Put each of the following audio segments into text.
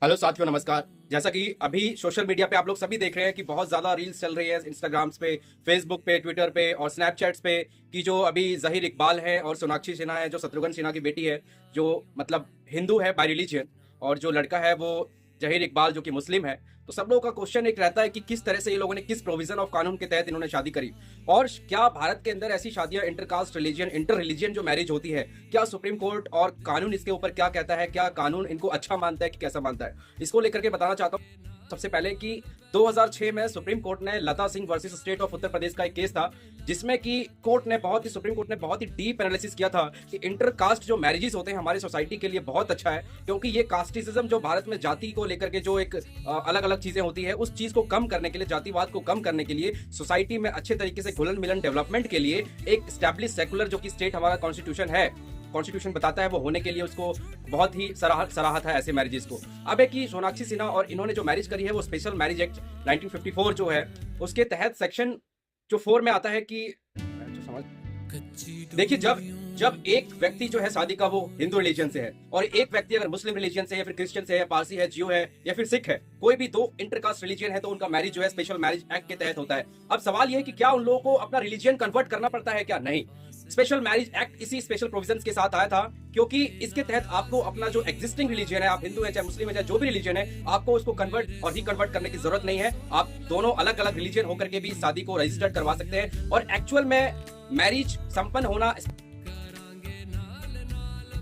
Hello साथियों, नमस्कार। जैसा कि अभी सोशल मीडिया पे आप लोग सभी देख रहे हैं कि बहुत ज़्यादा रील्स चल रही है इंस्टाग्राम्स पे, फेसबुक पे, ट्विटर पे और स्नैपचैट्स पे कि जो अभी ज़हीर इकबाल है और सोनाक्षी सिन्हा है, जो शत्रुघ्न सिन्हा की बेटी है, जो मतलब हिंदू है बाय रिलीजन, और जो लड़का है वो ज़हीर इकबाल जो कि मुस्लिम है। तो सब लोगों का क्वेश्चन एक रहता है कि किस तरह से ये लोगों ने किस प्रोविजन ऑफ कानून के तहत इन्होंने शादी करी, और क्या भारत के अंदर ऐसी शादियां इंटरकास्ट रिलीजन इंटर रिलीजन जो मैरिज होती है, क्या सुप्रीम कोर्ट और कानून इसके ऊपर क्या कहता है, क्या कानून इनको अच्छा मानता है कि कैसा मानता है, इसको लेकर के बताना चाहता हूँ। सबसे पहले कि 2006 में सुप्रीम कोर्ट ने लता Singh versus state of Uttar Pradesh का एक केस था, जिसमें कि सुप्रीम कोर्ट ने बहुत ही डीप एनालिसिस किया था कि इंटर कास्ट जो मैरिजेस होते हैं हमारे सोसाइटी के लिए बहुत अच्छा है, क्योंकि ये कास्टिज्म जो भारत में जाति को लेकर के जो एक अलग अलग चीजें होती है, उस चीज को कम करने के लिए, जातिवाद को कम करने के लिए, सोसाइटी में अच्छे तरीके से घुलन मिलन डेवलपमेंट के लिए एक स्टैब्लिश सेकुलर जो कि स्टेट हमारा कॉन्स्टिट्यूशन है, कॉन्स्टिट्यूशन बताता है वो होने के लिए उसको बहुत ही सराहत है ऐसे मैरिजेस को। अब है कि सोनाक्षी सिन्हा और इन्होंने जो मैरिज करी है वो स्पेशल मैरिज एक्ट 1954 जो है उसके तहत सेक्शन जो 4 में आता है कि जो समझ देखिए, जब जब एक व्यक्ति जो है शादी का वो हिंदू रिलीजन से है और एक व्यक्ति अगर मुस्लिम रिलीजन से है, फिर क्रिश्चियन से है, पारसी है, जियो है या फिर सिख है, कोई भी दो इंटरकास्ट रिलीजन है, तो उनका मैरिज जो है स्पेशल मैरिज एक्ट के तहत होता है। अब सवाल यह है कि क्या उन लोगों को अपना रिलीजन कन्वर्ट करना पड़ता है, क्या नहीं। स्पेशल मैरिज एक्ट इसी स्पेशल प्रोविजंस के साथ आया था, क्योंकि इसके तहत आपको अपना जो एग्जिस्टिंग रिलीजन है, आप हिंदू है चाहे मुस्लिम है चाहे जो भी रिलीजन है, आपको उसको कन्वर्ट और रिकन्वर्ट करने की जरूरत नहीं है। आप दोनों अलग अलग रिलीजन होकर के भी इस शादी को रजिस्टर्ड करवा सकते हैं, और एक्चुअल में मैरिज संपन्न होना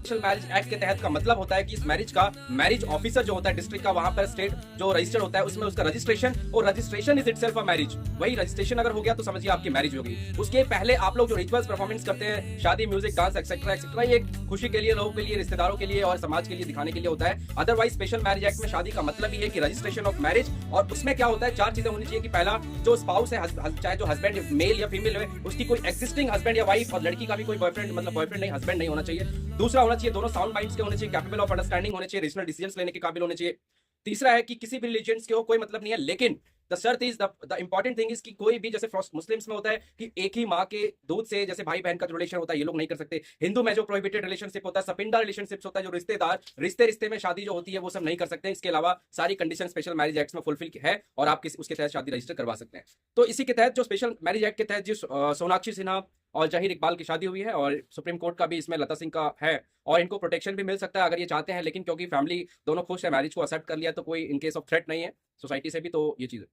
स्पेशल मैरिज एक्ट के तहत का मतलब होता है कि इस मैरिज का मैरिज ऑफिसर जो होता है डिस्ट्रिक्ट का, वहां पर स्टेट जो रजिस्टर्ड होता है उसमें उसका रजिस्ट्रेशन, और registration is itself a marriage. वही रजिस्ट्रेशन अगर हो गया तो समझिए आपकी मैरिज होगी। उसके पहले आप लोग जो रिचुअल्स परफॉर्मेंस करते हैं, शादी, म्यूजिक, डांस एक्सेट्रा एक्सेट्रा, ये खुशी के लिए, लोगों के लिए, रिश्तेदारों के लिए और समाज के लिए दिखाने के लिए होता है। अदरवाइज स्पेशल मैरिज एक्ट में शादी का मतलब ही है कि रजिस्ट्रेशन ऑफ मैरिज, और उसमें क्या होता है, चार चीजें होनी चाहिए कि पहला, जो स्पाउस है, चाहे जो हस्बैंड मेल या फीमेल है, उसकी कोई एक्सिस्टिंग हस्बैंड या वाइफ, और लड़की का भी कोई बॉयफ्रेंड, मतलब बॉयफ्रेंड नहीं, हस्बैंड नहीं होना चाहिए। दूसरा होना चाहिए दोनों साउंड माइंड्स के होने चाहिए, कैपेबल ऑफ अंडरस्टैंडिंग होने चाहिए, रेशनल डिसीजंस लेने के काबिल होने चाहिए। तीसरा है कि किसी भी रिलीजन्स के हो कोई मतलब नहीं है, लेकिन द शर्त is the important thing is कि कोई भी, जैसे मुस्लिम्स में होता है कि एक ही माँ के दूध से जैसे भाई बहन का जो रिलेशन होता है, ये लोग नहीं कर सकते। हिंदू में जो प्रोहिबिटेड रिलेशनशिप होता है, सपिंडा रिलेशनशिप होता है, जो रिश्तेदार रिश्ते में शादी जो होती है वो सब नहीं कर सकते। इसके अलावा सारी कंडीशन स्पेशल मैरिज एक्ट में फुलफिल है और आप उसके तहत शादी रजिस्टर करवा सकते हैं। तो इसी के तहत जो स्पेशल मैरिज एक्ट के तहत जो सोनाक्षी सिन्हा और जहीर इकबाल की शादी हुई है, और सुप्रीम कोर्ट का भी इसमें लता सिंह का है, और इनको प्रोटेक्शन भी मिल सकता है अगर ये चाहते हैं, लेकिन क्योंकि फैमिली दोनों खुश है, मैरिज को एक्सेप्ट कर लिया, तो कोई इन केस ऑफ थ्रेट नहीं है सोसाइटी से भी, तो ये चीज़ है।